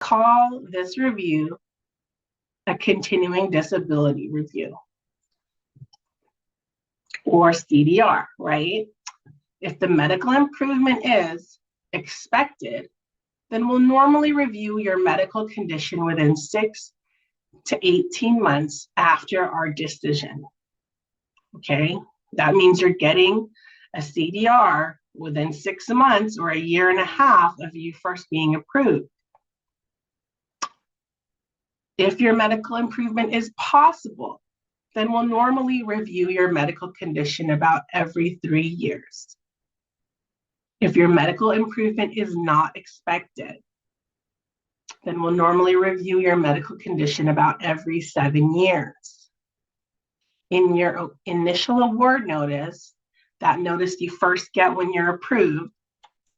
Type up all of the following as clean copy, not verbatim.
call this review a continuing disability review, or CDR, right? If the medical improvement is expected, then we'll normally review your medical condition within 6 to 18 months after our decision. Okay, that means you're getting a CDR within 6 months or a year and a half of you first being approved. If your medical improvement is possible, then we'll normally review your medical condition about every 3 years. If your medical improvement is not expected, then we'll normally review your medical condition about every 7 years. In your initial award notice, that notice you first get when you're approved,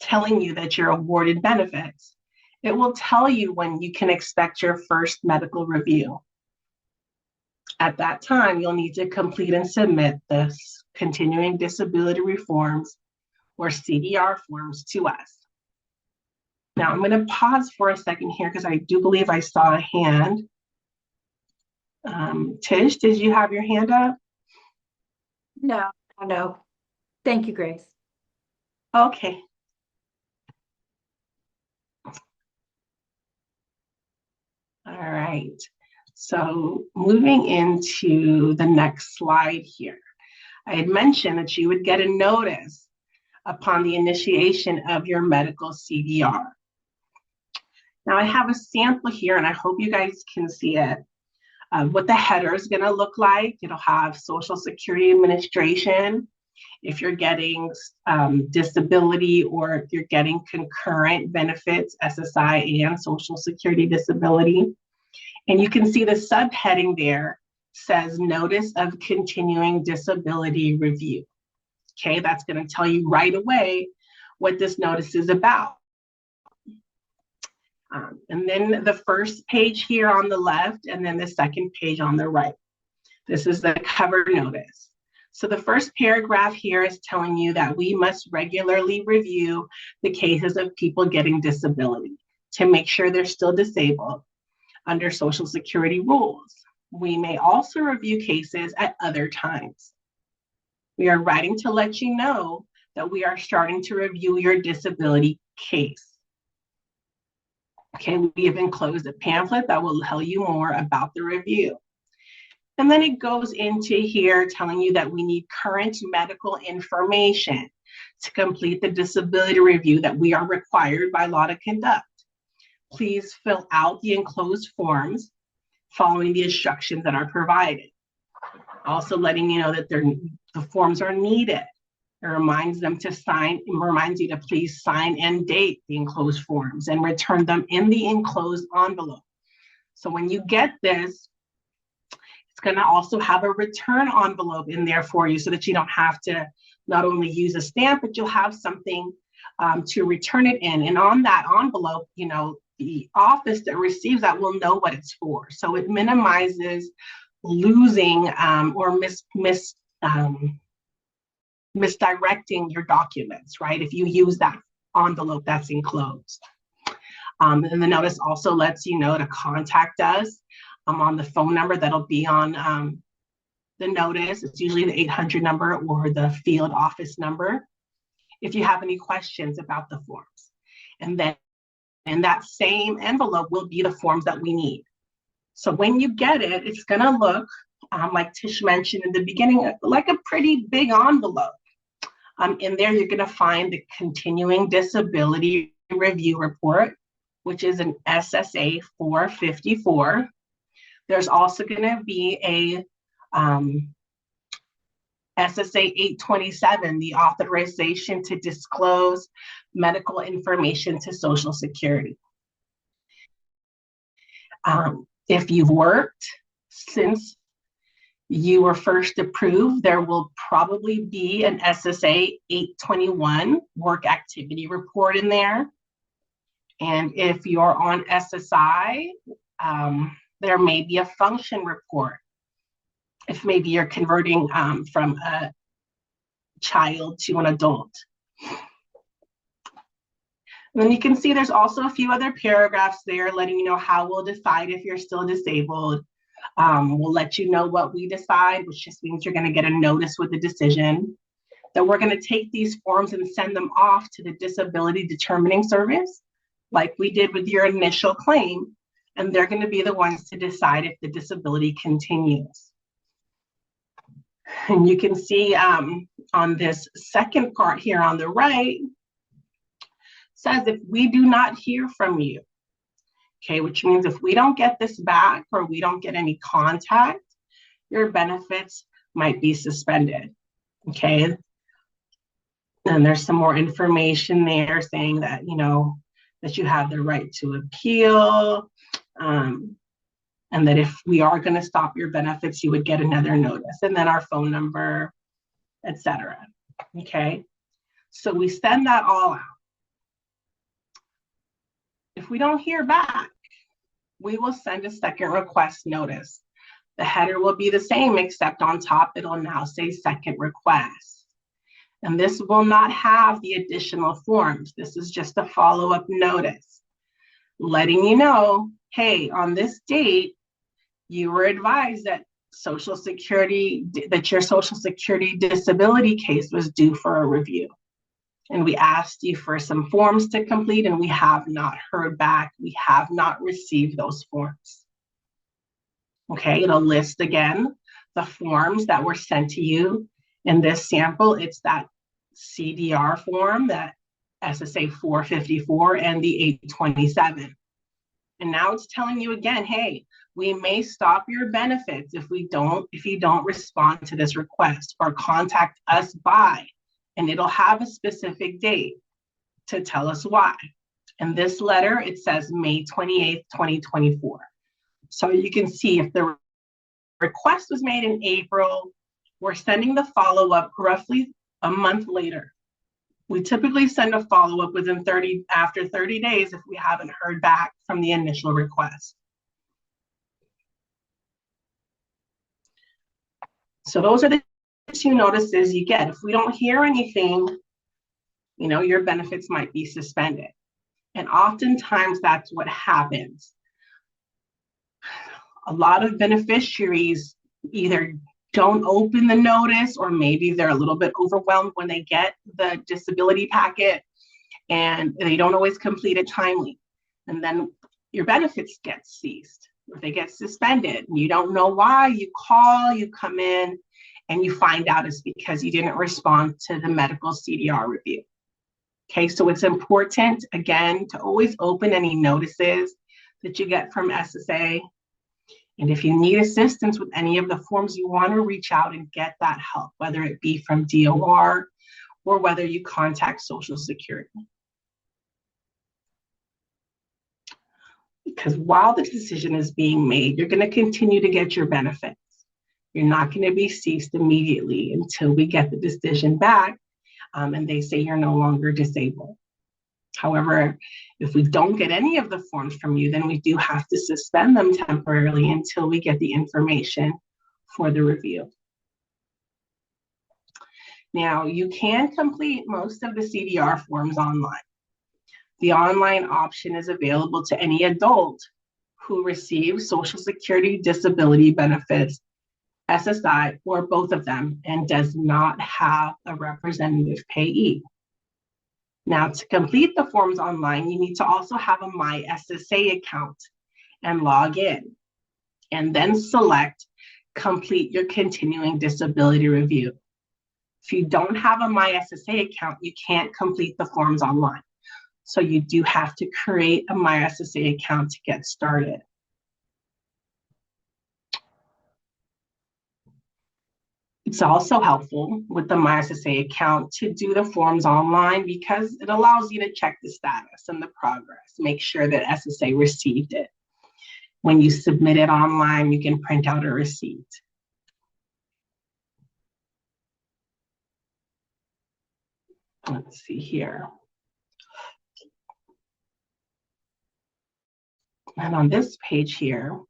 telling you that you're awarded benefits, it will tell you when you can expect your first medical review. At that time, you'll need to complete and submit this continuing disability reforms or CDR forms to us. Now I'm going to pause for a second here because I do believe I saw a hand. Tish, did you have your hand up? No. Thank you, Grace. Okay. All right. So moving into the next slide here, I had mentioned that you would get a notice upon the initiation of your medical CDR. Now I have a sample here and I hope you guys can see it. What the header is going to look like. It'll have Social Security Administration, if you're getting disability, or if you're getting concurrent benefits, SSI and Social Security Disability. And you can see the subheading there says Notice of Continuing Disability Review. Okay, that's going to tell you right away what this notice is about. And then the first page here on the left, and then the second page on the right. This is the cover notice. So the first paragraph here is telling you that we must regularly review the cases of people getting disability to make sure they're still disabled under Social Security rules. We may also review cases at other times. We are writing to let you know that we are starting to review your disability case. Okay, we have enclosed a pamphlet that will tell you more about the review. And then it goes into here telling you that we need current medical information to complete the disability review that we are required by law to conduct. Please fill out the enclosed forms following the instructions that are provided. Also letting you know that the forms are needed. It reminds them to sign, it reminds you to please sign and date the enclosed forms and return them in the enclosed envelope. So when you get this, it's going to also have a return envelope in there for you so that you don't have to not only use a stamp, but you'll have something to return it in. And on that envelope, you know, the office that receives that will know what it's for. So it minimizes losing or misdirecting your documents, right? If you use that envelope that's enclosed. And the notice also lets you know to contact us on the phone number that'll be on the notice. It's usually the 800 number or the field office number if you have any questions about the forms. And then in that same envelope will be the forms that we need. So when you get it, it's gonna look, like Tish mentioned in the beginning, like a pretty big envelope. In there, you're gonna find the Continuing Disability Review Report, which is an SSA 454. There's also gonna be a SSA 827, the authorization to disclose medical information to Social Security. If you've worked since you were first approved, there will probably be an SSA 821 work activity report in there. And if you're on SSI, there may be a function report. If maybe you're converting from a child to an adult. And then you can see there's also a few other paragraphs there letting you know how we'll decide if you're still disabled. We'll let you know what we decide, which just means you're going to get a notice with the decision. That we're going to take these forms and send them off to the disability determining service, like we did with your initial claim, and they're going to be the ones to decide if the disability continues. And you can see on this second part here on the right, says if we do not hear from you, okay, which means if we don't get this back or we don't get any contact, your benefits might be suspended, okay? And there's some more information there saying that, you know, that you have the right to appeal, and that if we are going to stop your benefits, you would get another notice, and then our phone number, etc. Okay, so we send that all out. If we don't hear back, we will send a second request notice. The header will be the same, except on top, it'll now say second request. And this will not have the additional forms. This is just a follow-up notice, letting you know, hey, on this date, you were advised that your Social Security disability case was due for a review. And we asked you for some forms to complete, and we have not heard back. We have not received those forms. Okay, it'll list again the forms that were sent to you. In this sample, it's that CDR form, that SSA 454 and the 827. And now it's telling you again, hey, we may stop your benefits if you don't respond to this request, or contact us by, and it'll have a specific date to tell us why. In this letter, it says May 28th, 2024. So you can see if the request was made in April, we're sending the follow-up roughly a month later. We typically send a follow-up after 30 days if we haven't heard back from the initial request. So those are the two notices you get. If we don't hear anything, you know, your benefits might be suspended. And oftentimes that's what happens. A lot of beneficiaries either don't open the notice, or maybe they're a little bit overwhelmed when they get the disability packet and they don't always complete it timely. And then your benefits get ceased, or they get suspended. And you don't know why. You call, you come in, and you find out it's because you didn't respond to the medical CDR review. Okay, so it's important, again, to always open any notices that you get from SSA. And if you need assistance with any of the forms, you want to reach out and get that help, whether it be from DOR or whether you contact Social Security. Because while the decision is being made, you're going to continue to get your benefits. You're not going to be ceased immediately until we get the decision back and they say you're no longer disabled. However, if we don't get any of the forms from you, then we do have to suspend them temporarily until we get the information for the review. Now, you can complete most of the CDR forms online. The online option is available to any adult who receives Social Security disability benefits, SSI, or both of them, and does not have a representative payee. Now, to complete the forms online, you need to also have a My SSA account and log in, and then select Complete Your Continuing Disability Review. If you don't have a My SSA account, you can't complete the forms online. So you do have to create a My SSA account to get started. It's also helpful with the My SSA account to do the forms online because it allows you to check the status and the progress, make sure that SSA received it. When you submit it online, you can print out a receipt. Let's see here. And on this page here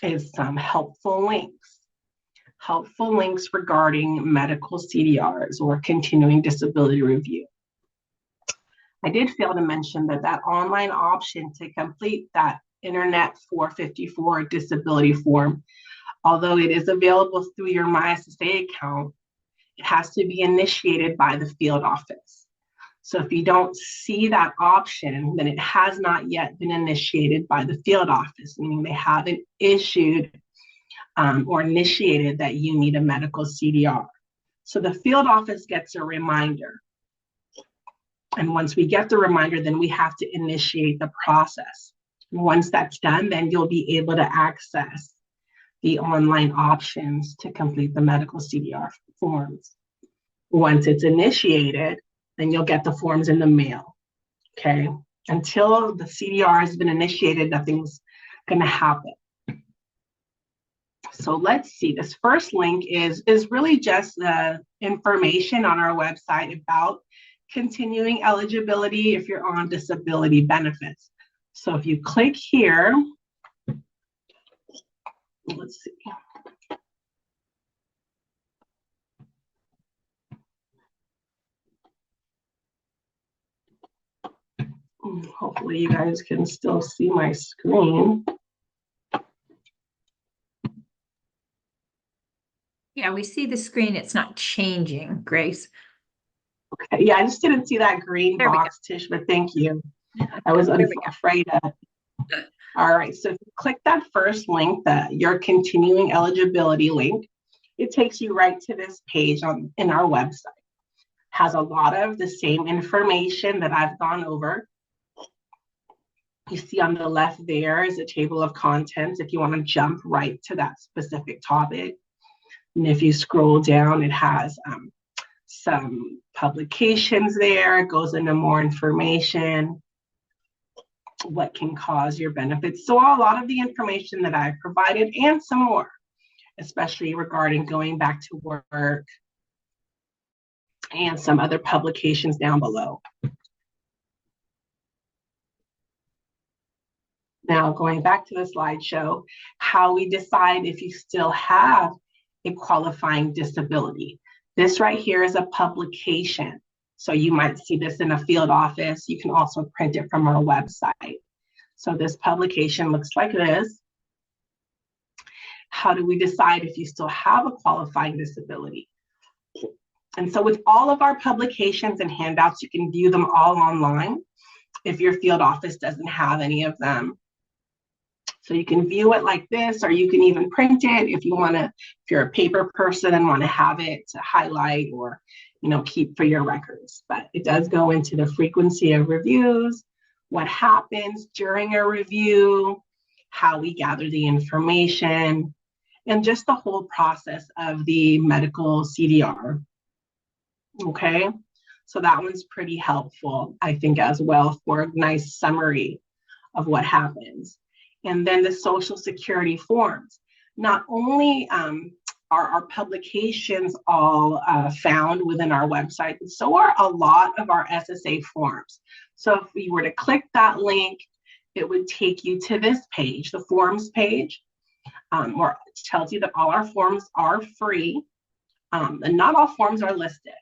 is some helpful links regarding medical CDRs or continuing disability review. I did fail to mention that that online option to complete that Internet 454 disability form, although it is available through your MySSA account, it has to be initiated by the field office. So if you don't see that option, then it has not yet been initiated by the field office, meaning they haven't issued or initiated that you need a medical CDR. So the field office gets a reminder. And once we get the reminder, then we have to initiate the process. And once that's done, then you'll be able to access the online options to complete the medical CDR forms. Once it's initiated, then you'll get the forms in the mail, okay? Until the CDR has been initiated, nothing's gonna happen. So let's see, this first link is really just the information on our website about continuing eligibility if you're on disability benefits. So if you click here, let's see. Hopefully you guys can still see my screen. Yeah, we see the screen. It's not changing, Grace. Okay, yeah, I just didn't see that green box, Tish, but thank you. I was afraid of. All right, so if you click that first link, your continuing eligibility link, it takes you right to this page in our website. Has a lot of the same information that I've gone over. You see on the left there is a table of contents if you want to jump right to that specific topic. And if you scroll down, it has some publications there. It goes into more information, what can cause your benefits. So a lot of the information that I've provided and some more, especially regarding going back to work and some other publications down below. Now, going back to the slideshow, how we decide if you still have a qualifying disability. This right here is a publication. So you might see this in a field office. You can also print it from our website. So this publication looks like this. How do we decide if you still have a qualifying disability? And so with all of our publications and handouts, you can view them all online if your field office doesn't have any of them. So you can view it like this, or you can even print it if you want to, if you're a paper person and want to have it to highlight or, keep for your records. But it does go into the frequency of reviews, what happens during a review, how we gather the information, and just the whole process of the medical CDR. Okay, so that one's pretty helpful, I think, as well, for a nice summary of what happens. And then the Social Security forms. Not only are our publications all found within our website, but so are a lot of our SSA forms. So if we were to click that link, it would take you to this page, the forms page, where it tells you that all our forms are free, and not all forms are listed.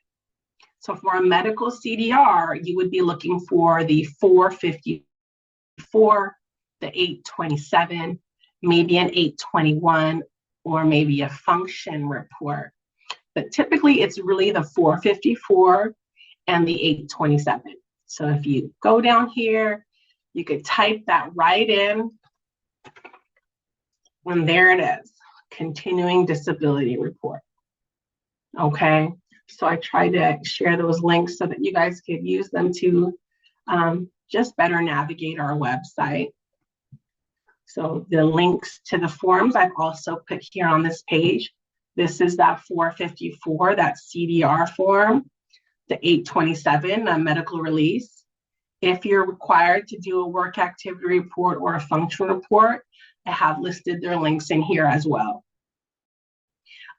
So for a medical CDR, you would be looking for the 454, the 827, maybe an 821, or maybe a function report. But typically it's really the 454 and the 827. So if you go down here, you could type that right in, and there it is, continuing disability report. Okay, so I tried to share those links so that you guys could use them to just better navigate our website. So the links to the forms I've also put here on this page. This is that 454, that CDR form, the 827, a medical release. If you're required to do a work activity report or a function report, I have listed their links in here as well.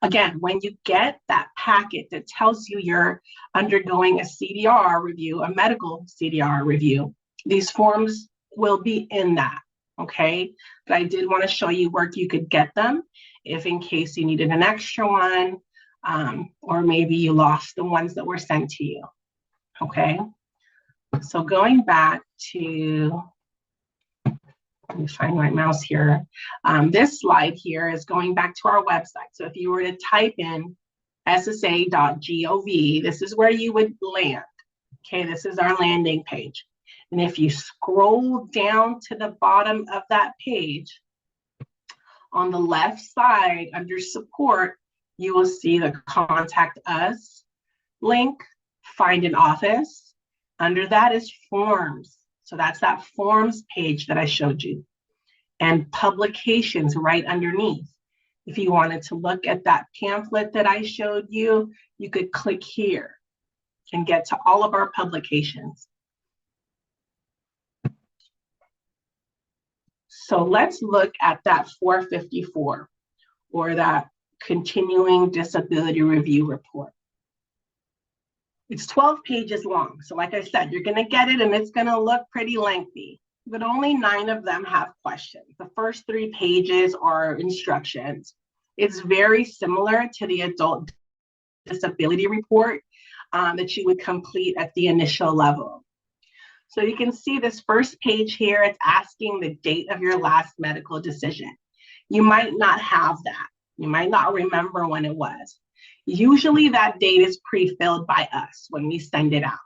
Again, when you get that packet that tells you you're undergoing a CDR review, a medical CDR review, these forms will be in that. Okay, but I did want to show you where you could get them if in case you needed an extra one, or maybe you lost the ones that were sent to you. Okay, So going back to, let me find my mouse here. This slide here is going back to our website. So if you were to type in ssa.gov, this is where you would land. Okay, this is our landing page. And if you scroll down to the bottom of that page, on the left side under support, you will see the contact us link, find an office. Under that is forms. So that's that forms page that I showed you. And publications right underneath. If you wanted to look at that pamphlet that I showed you, you could click here and get to all of our publications. So let's look at that 454, or that continuing disability review report. It's 12 pages long. So like I said, you're going to get it and it's going to look pretty lengthy, but only 9 of them have questions. The first 3 pages are instructions. It's very similar to the adult disability report that you would complete at the initial level. So you can see this first page here, it's asking the date of your last medical decision. You might not have that. You might not remember when it was. Usually that date is pre-filled by us when we send it out.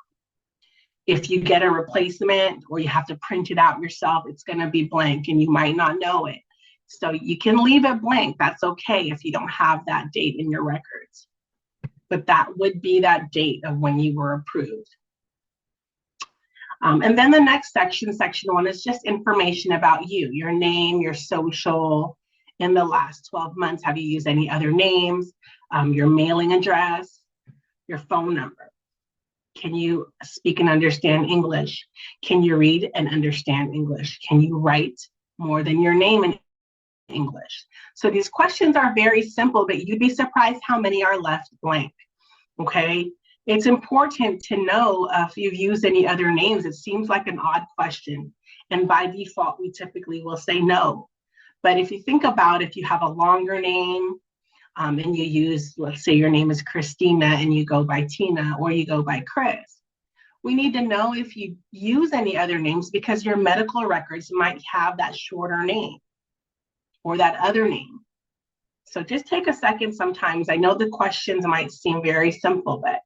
If you get a replacement or you have to print it out yourself, it's going to be blank and you might not know it. So you can leave it blank. That's okay if you don't have that date in your records. But that would be that date of when you were approved. And then the next section, section 1, is just information about you, your name, your social. In the last 12 months, have you used any other names, your mailing address, your phone number. Can you speak and understand English? Can you read and understand English? Can you write more than your name in English? So these questions are very simple, but you'd be surprised how many are left blank, okay? It's important to know if you've used any other names. It seems like an odd question, and by default, we typically will say no. But if you think about if you have a longer name and you use, let's say your name is Christina and you go by Tina or you go by Chris, we need to know if you use any other names because your medical records might have that shorter name or that other name. So just take a second sometimes. I know the questions might seem very simple, but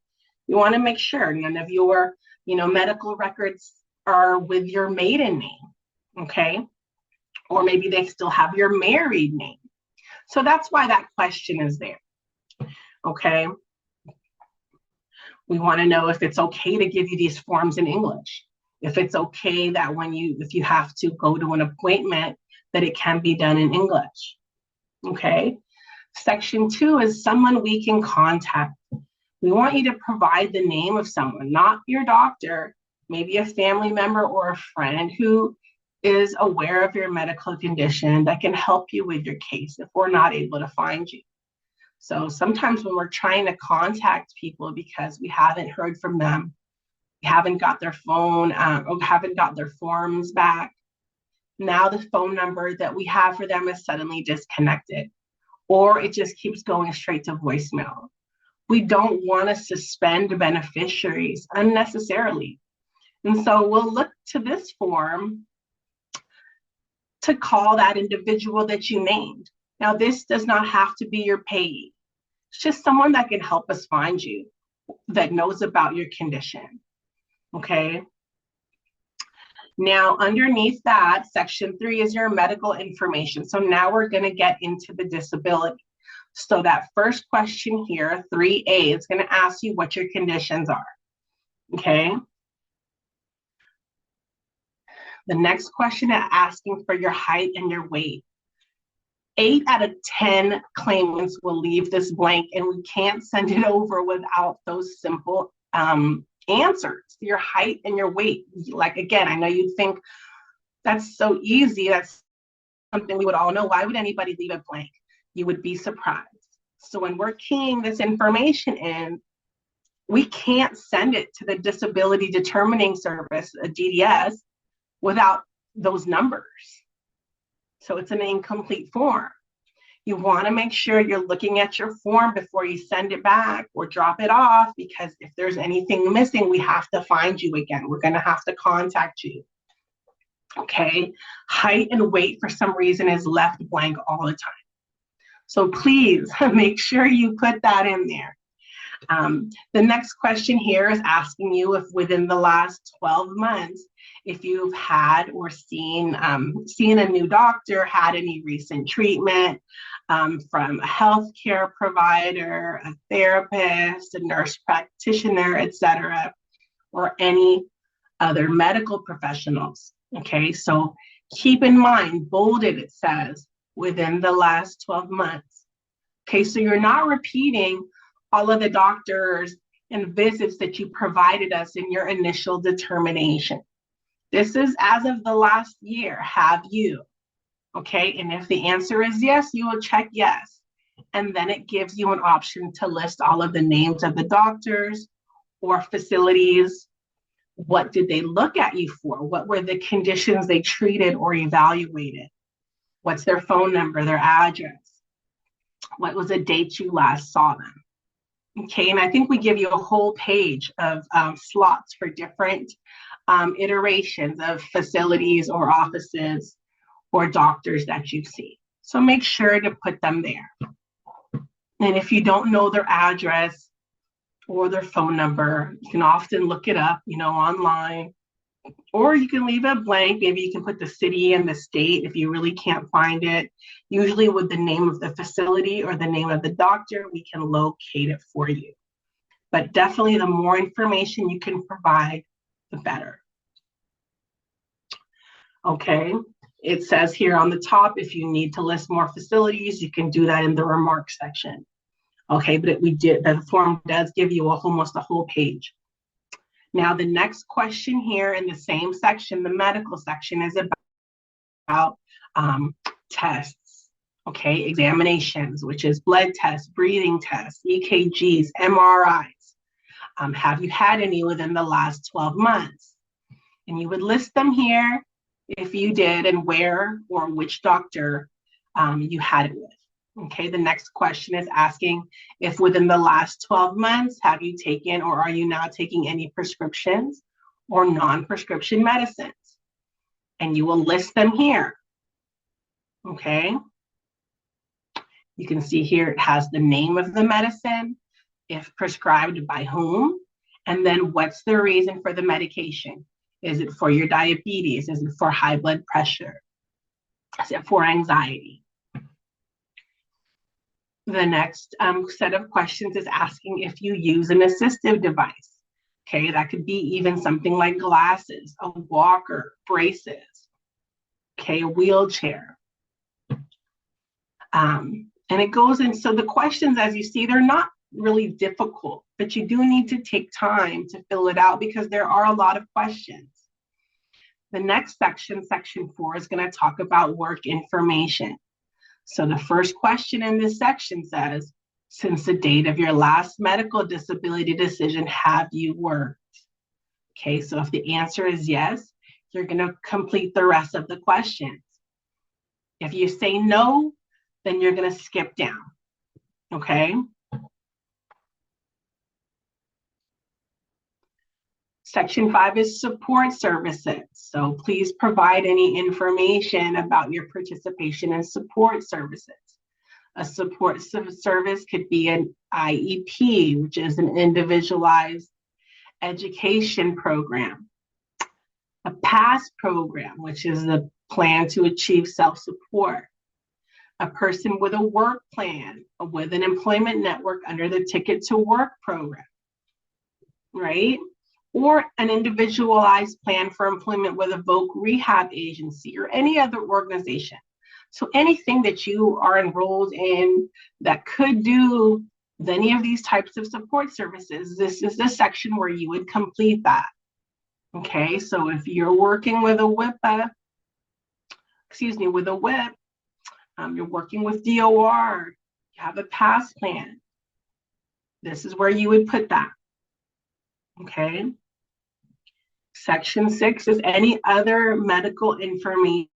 you want to make sure none of your, medical records are with your maiden name, okay? Or maybe they still have your married name. So that's why that question is there, okay? We want to know if it's okay to give you these forms in English, if it's okay that if you have to go to an appointment, that it can be done in English, okay? Section 2 is someone we can contact. We want you to provide the name of someone, not your doctor, maybe a family member or a friend who is aware of your medical condition that can help you with your case if we're not able to find you. So sometimes when we're trying to contact people because we haven't heard from them, we haven't got their phone or haven't got their forms back, now the phone number that we have for them is suddenly disconnected, or it just keeps going straight to voicemail. We don't want to suspend beneficiaries unnecessarily. And so we'll look to this form to call that individual that you named. Now, this does not have to be your payee. It's just someone that can help us find you, that knows about your condition, okay? Now, underneath that, section 3 is your medical information. So now we're going to get into the disability. So that first question here, 3A, is going to ask you what your conditions are, okay? The next question is asking for your height and your weight. 8 out of 10 claimants will leave this blank, and we can't send it over without those simple answers, your height and your weight. Like, again, I know you'd think that's so easy. That's something we would all know. Why would anybody leave it blank? You would be surprised. So when we're keying this information in, we can't send it to the Disability Determining Service, a DDS, without those numbers. So it's an incomplete form. You want to make sure you're looking at your form before you send it back or drop it off, because if there's anything missing, we have to find you again. We're going to have to contact you. Okay, height and weight for some reason is left blank all the time. So please make sure you put that in there. The next question here is asking you if within the last 12 months, if you've had or seen a new doctor, had any recent treatment from a healthcare provider, a therapist, a nurse practitioner, etc., or any other medical professionals. Okay, so keep in mind, bolded, it says within the last 12 months. Okay, so you're not repeating all of the doctors and visits that you provided us in your initial determination. This is as of the last year, have you? Okay, and if the answer is yes, you will check yes. And then it gives you an option to list all of the names of the doctors or facilities. What did they look at you for? What were the conditions they treated or evaluated? What's their phone number, their address? What was the date you last saw them? Okay, and I think we give you a whole page of slots for different iterations of facilities or offices or doctors that you see. So make sure to put them there. And if you don't know their address or their phone number, you can often look it up, online, or you can leave it blank. Maybe you can put the city and the state if you really can't find it. Usually with the name of the facility or the name of the doctor, we can locate it for you. But definitely the more information you can provide, the better. Okay, it says here on the top, if you need to list more facilities, you can do that in the remarks section. Okay, but the form does give you almost a whole page. Now, the next question here in the same section, the medical section, is about tests, okay, examinations, which is blood tests, breathing tests, EKGs, MRIs. Have you had any within the last 12 months? And you would list them here if you did, and where or which doctor you had it with. Okay, the next question is asking if within the last 12 months, have you taken or are you now taking any prescriptions or non-prescription medicines? And you will list them here. Okay, you can see here it has the name of the medicine, if prescribed by whom, and then what's the reason for the medication? Is it for your diabetes? Is it for high blood pressure? Is it for anxiety? The next set of questions is asking if you use an assistive device. Okay, that could be even something like glasses, a walker, braces, okay, a wheelchair. And it goes in, so the questions, as you see, they're not really difficult, but you do need to take time to fill it out because there are a lot of questions. The next section, section 4, is going to talk about work information. So the first question in this section says, since the date of your last medical disability decision, have you worked? Okay, so if the answer is yes, you're going to complete the rest of the questions. If you say no, then you're going to skip down. Okay. Section 5 is support services. So please provide any information about your participation in support services. A support service could be an IEP, which is an individualized education program. A PASS program, which is a plan to achieve self-support. A person with a work plan, with an employment network under the Ticket to Work program, right? Or an individualized plan for employment with a Voc Rehab agency or any other organization. So anything that you are enrolled in that could do any of these types of support services, this is the section where you would complete that. Okay, so if you're working with a WIP, you're working with DOR, you have a PASS plan, this is where you would put that. Okay. Section 6 is any other medical information.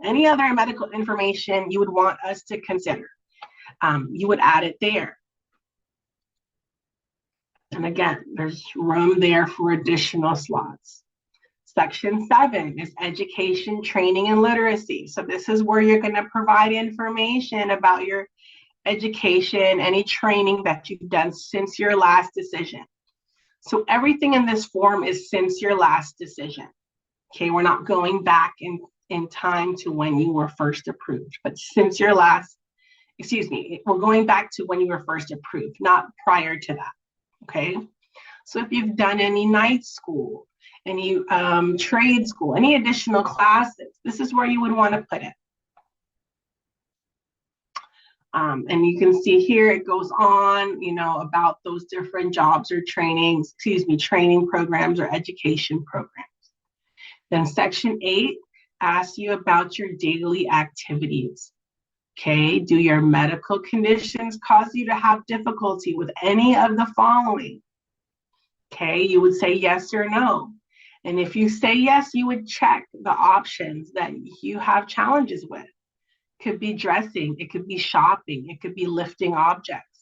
Any other medical information you would want us to consider, you would add it there. And again, there's room there for additional slots. Section 7 is education, training, and literacy. So this is where you're going to provide information about your education, any training that you've done since your last decision. So everything in this form is since your last decision. Okay, we're not going back in time to when you were first approved, but since your last, we're going back to when you were first approved, not prior to that. Okay, so if you've done any night school, any trade school, any additional classes, this is where you would want to put it. And you can see here it goes on, about those different jobs or training programs or education programs. Then section 8 asks you about your daily activities. Okay, do your medical conditions cause you to have difficulty with any of the following? Okay, you would say yes or no. And if you say yes, you would check the options that you have challenges with. It could be dressing, it could be shopping, it could be lifting objects,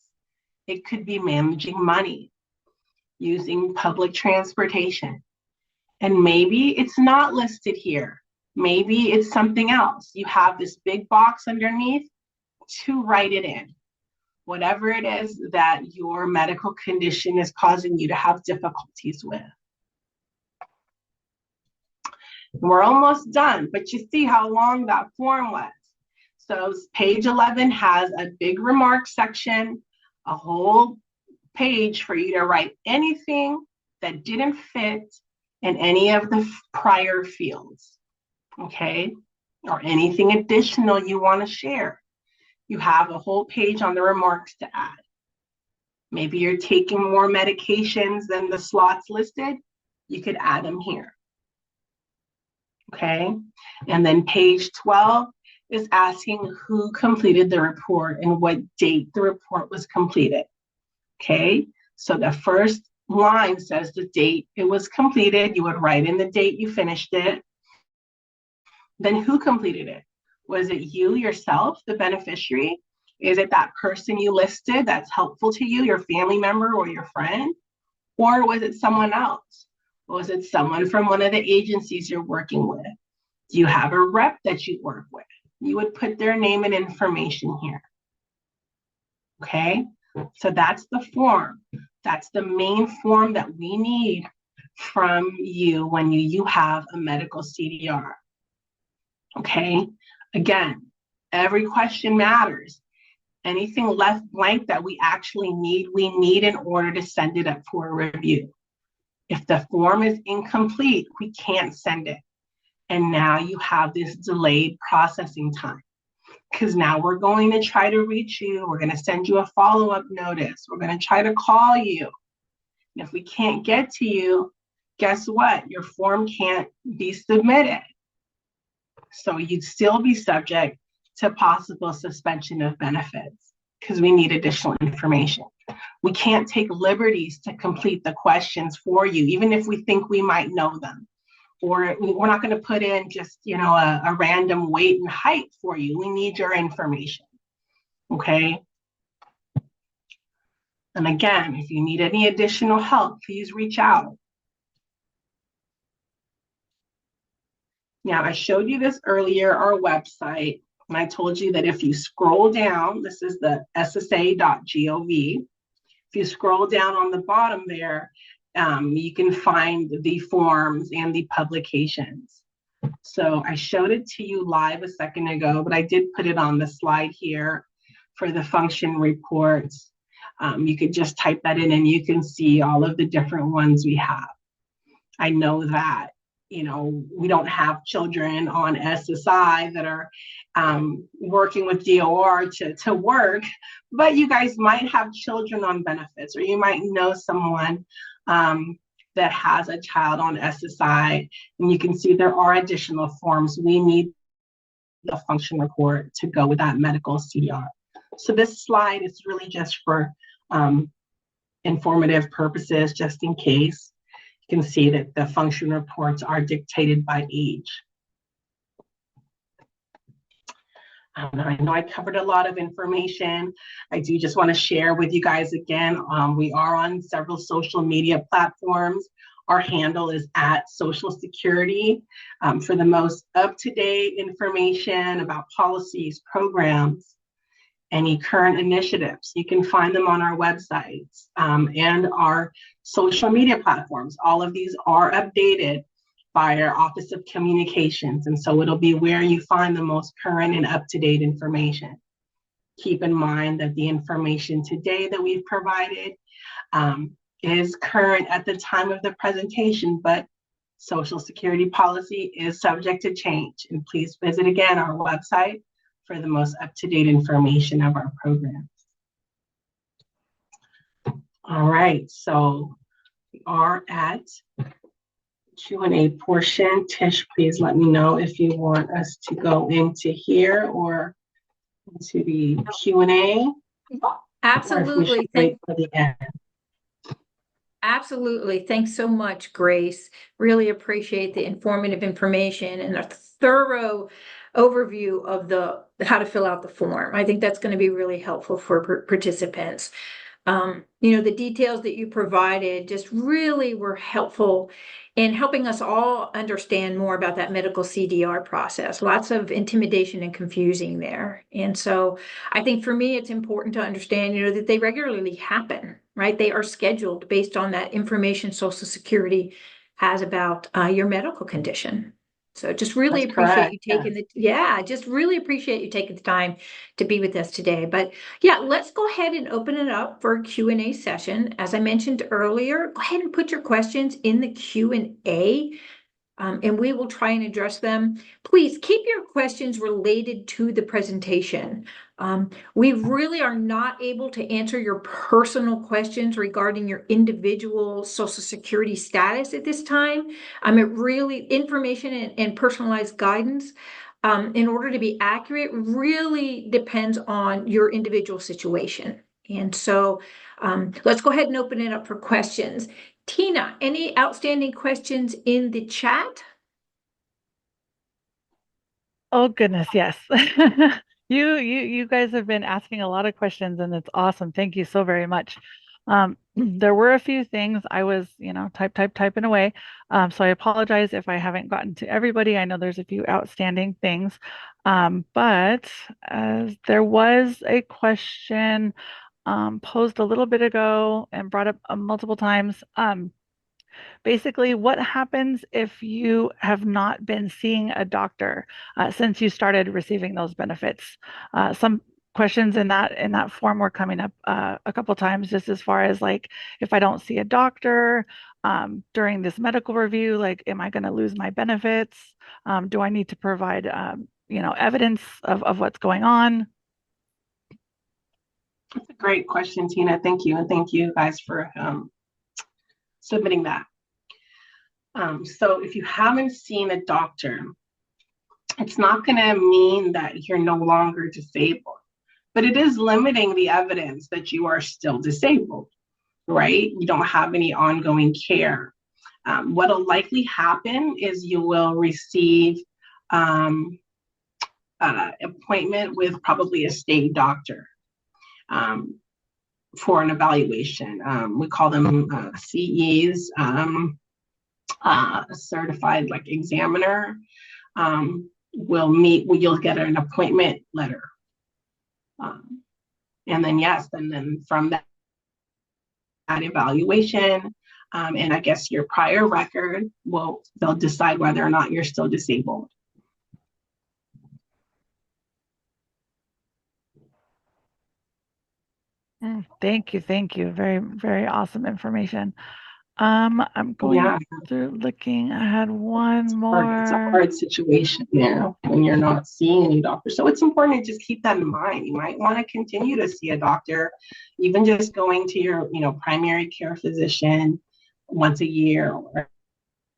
it could be managing money, using public transportation. And maybe it's not listed here. Maybe it's something else. You have this big box underneath to write it in. Whatever it is that your medical condition is causing you to have difficulties with. We're almost done, but you see how long that form was. So page 11 has a big remarks section, a whole page for you to write anything that didn't fit in any of the prior fields, okay? Or anything additional you want to share. You have a whole page on the remarks to add. Maybe you're taking more medications than the slots listed, you could add them here. Okay, and then page 12 is asking who completed the report and what date the report was completed. Okay, so the first line says the date it was completed. You would write in the date you finished it. Then who completed it? Was it you yourself, the beneficiary? Is it that person you listed that's helpful to you, your family member or your friend? Or was it someone else? Was it someone from one of the agencies you're working with? Do you have a rep that you work with? You would put their name and information here. Okay, so that's the form. That's the main form that we need from you when you have a medical CDR. Okay, again, every question matters. Anything left blank that we actually need, we need in order to send it up for a review. If the form is incomplete, we can't send it. And now you have this delayed processing time because now we're going to try to reach you. We're going to send you a follow-up notice. We're going to try to call you. And if we can't get to you, guess what? Your form can't be submitted. So you'd still be subject to possible suspension of benefits because we need additional information. We can't take liberties to complete the questions for you, even if we think we might know them. Or we're not going to put in just, a random weight and height for you. We need your information, okay? And again, if you need any additional help, please reach out. Now, I showed you this earlier, our website, and I told you that if you scroll down, this is the ssa.gov. If you scroll down on the bottom there, you can find the forms and the publications. So I showed it to you live a second ago, but I did put it on the slide here for the function reports. You could just type that in and you can see all of the different ones we have. I know that, we don't have children on SSI that are working with DOR to work, but you guys might have children on benefits, or you might know someone that has a child on SSI, and you can see there are additional forms. We need the function report to go with that medical CDR. So this slide is really just for informative purposes, just in case. You can see that the function reports are dictated by age. I know I covered a lot of information. I do just want to share with you guys again. We are on several social media platforms. Our handle is at Social Security for the most up-to-date information about policies, programs, any current initiatives. You can find them on our websites and our social media platforms. All of these are updated by our Office of Communications. And so it'll be where you find the most current and up-to-date information. Keep in mind that the information today that we've provided is current at the time of the presentation, but Social Security policy is subject to change. And please visit again our website for the most up-to-date information of our programs. All right, so we are at Q&A portion. Tish, please let me know if you want us to go into here or into the Q&A. Absolutely. Wait for the end. Absolutely. Thanks so much, Grace. Really appreciate the informative information and a thorough overview of the how to fill out the form. I think that's going to be really helpful for participants. The details that you provided just really were helpful in helping us all understand more about that medical CDR process. Lots of intimidation and confusing there. And so I think for me, it's important to understand, that they regularly happen, right? They are scheduled based on that information Social Security has about your medical condition. So just really That's appreciate correct. you taking just really appreciate you taking the time to be with us today. But let's go ahead and open it up for a Q&A session. As I mentioned earlier, go ahead and put your questions in the Q&A. And we will try and address them. Please keep your questions related to the presentation. We really are not able to answer your personal questions regarding your individual Social Security status at this time. Information and personalized guidance in order to be accurate really depends on your individual situation. And so let's go ahead and open it up for questions. Tina, any outstanding questions in the chat? Oh goodness, yes. You guys have been asking a lot of questions and it's awesome. Thank you so very much. There were a few things I was, typing away. So I apologize if I haven't gotten to everybody. I know there's a few outstanding things. But there was a question posed a little bit ago and brought up multiple times. Basically, what happens if you have not been seeing a doctor since you started receiving those benefits? Some questions in that form were coming up a couple times, just as far as like, if I don't see a doctor during this medical review, like, am I going to lose my benefits? Do I need to provide evidence of what's going on? That's a great question, Tina. Thank you. And thank you guys for submitting that. So if you haven't seen a doctor, it's not going to mean that you're no longer disabled, but it is limiting the evidence that you are still disabled, right? You don't have any ongoing care. What'll likely happen is you will receive an appointment with probably a state doctor for an evaluation. We call them CEs. A certified examiner will meet. You'll get an appointment letter, and then from that evaluation, and I guess your prior record, they'll decide whether or not you're still disabled. Thank you. Very, very awesome information. I'm going through looking. I had one more. It's a hard situation there when you're not seeing any doctor. So it's important to just keep that in mind. You might want to continue to see a doctor, even just going to your, primary care physician once a year or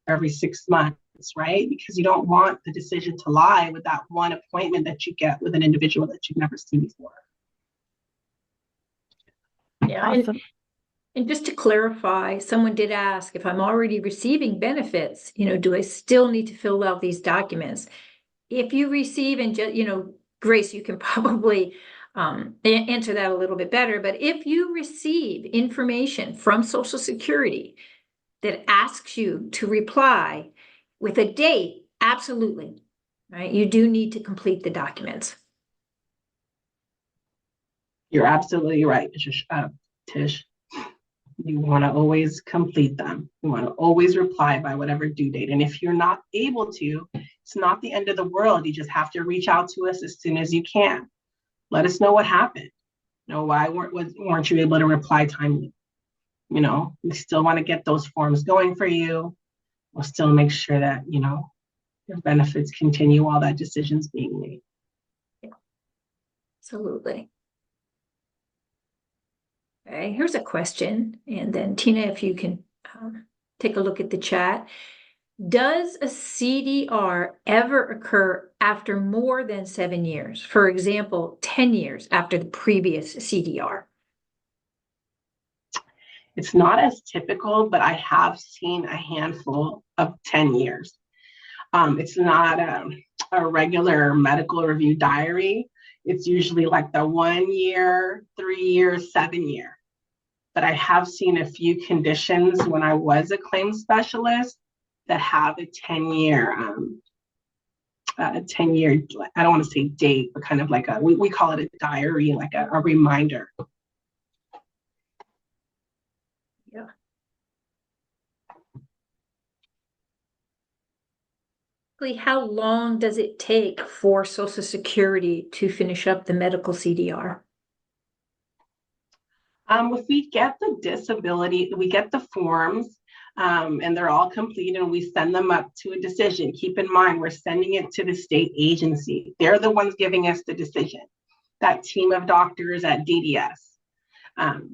every 6 months, right? Because you don't want the decision to lie with that one appointment that you get with an individual that you've never seen before. Yeah. Awesome. And just to clarify, someone did ask, if I'm already receiving benefits, do I still need to fill out these documents? If you receive and Grace, you can probably answer that a little bit better. But if you receive information from Social Security that asks you to reply with a date, absolutely, right? You do need to complete the documents. You're absolutely right, Tish. You want to always complete them. You want to always reply by whatever due date. And if you're not able to, it's not the end of the world. You just have to reach out to us as soon as you can. Let us know what happened. Why weren't you able to reply timely? We still want to get those forms going for you. We'll still make sure that, your benefits continue while that decision's being made. Yeah, absolutely. Okay, here's a question. And then Tina, if you can take a look at the chat. Does a CDR ever occur after more than 7 years? For example, 10 years after the previous CDR? It's not as typical, but I have seen a handful of 10 years. It's not a regular medical review diary. It's usually like the 1 year, 3 years, 7 year. But I have seen a few conditions when I was a claims specialist that have a 10-year, I don't want to say date, but kind of like we call it a diary, like a reminder. Yeah. How long does it take for Social Security to finish up the medical CDR? If we get the disability, we get the forms, and they're all complete, and we send them up to a decision. Keep in mind, we're sending it to the state agency. They're the ones giving us the decision. That team of doctors at DDS.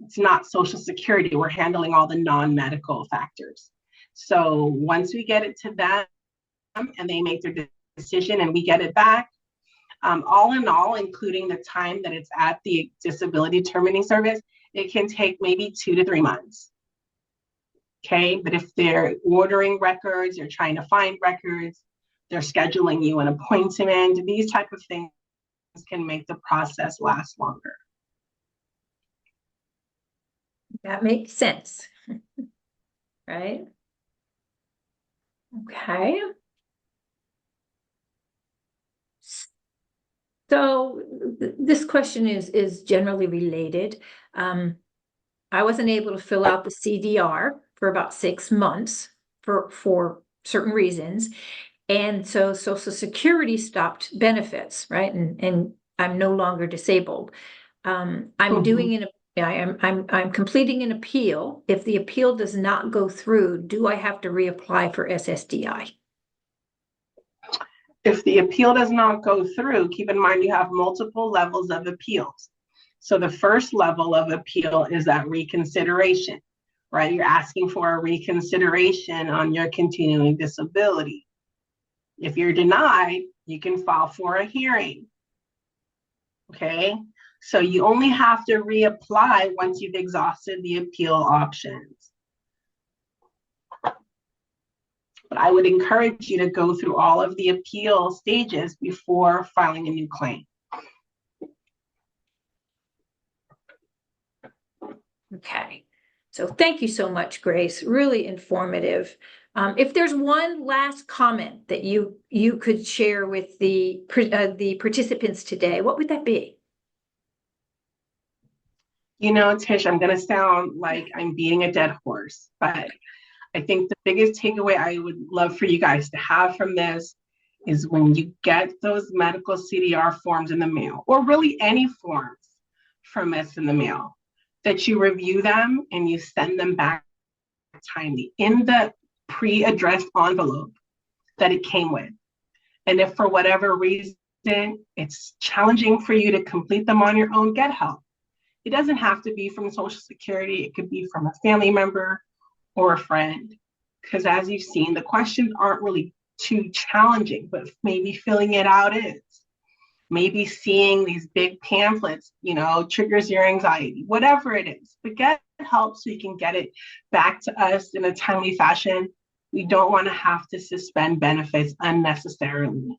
It's not Social Security. We're handling all the non-medical factors. So once we get it to them and they make their decision and we get it back, all in all, including the time that it's at the disability terminating service, it can take maybe 2 to 3 months. Okay, but if they're ordering records, they're trying to find records, they're scheduling you an appointment, these type of things can make the process last longer. That makes sense, right? Okay. So this question is generally related. I wasn't able to fill out the CDR for about 6 months for certain reasons. And so Social Security stopped benefits, right? And I'm no longer disabled. I'm completing an appeal. If the appeal does not go through, do I have to reapply for SSDI? If the appeal does not go through, keep in mind you have multiple levels of appeals. So the first level of appeal is that reconsideration, right? You're asking for a reconsideration on your continuing disability. If you're denied, you can file for a hearing. Okay, so you only have to reapply once you've exhausted the appeal options. But I would encourage you to go through all of the appeal stages before filing a new claim. Okay, so thank you so much, Grace. Really informative. If there's one last comment that you could share with the participants today, what would that be? Tish, I'm going to sound like I'm beating a dead horse, but I think the biggest takeaway I would love for you guys to have from this is when you get those medical CDR forms in the mail, or really any forms from us in the mail, that you review them and you send them back timely in the pre-addressed envelope that it came with. And if for whatever reason it's challenging for you to complete them on your own, get help. It doesn't have to be from Social Security. It could be from a family member or a friend. Because as you've seen, the questions aren't really too challenging, but maybe filling it out is. Maybe seeing these big pamphlets, triggers your anxiety, whatever it is. But get help so you can get it back to us in a timely fashion. We don't want to have to suspend benefits unnecessarily.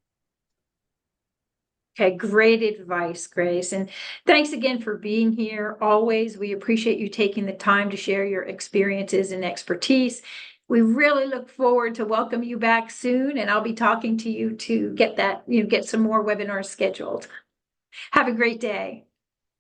Okay, great advice, Grace. And thanks again for being here. Always, we appreciate you taking the time to share your experiences and expertise. We really look forward to welcome you back soon, and I'll be talking to you to get that, get some more webinars scheduled. Have a great day.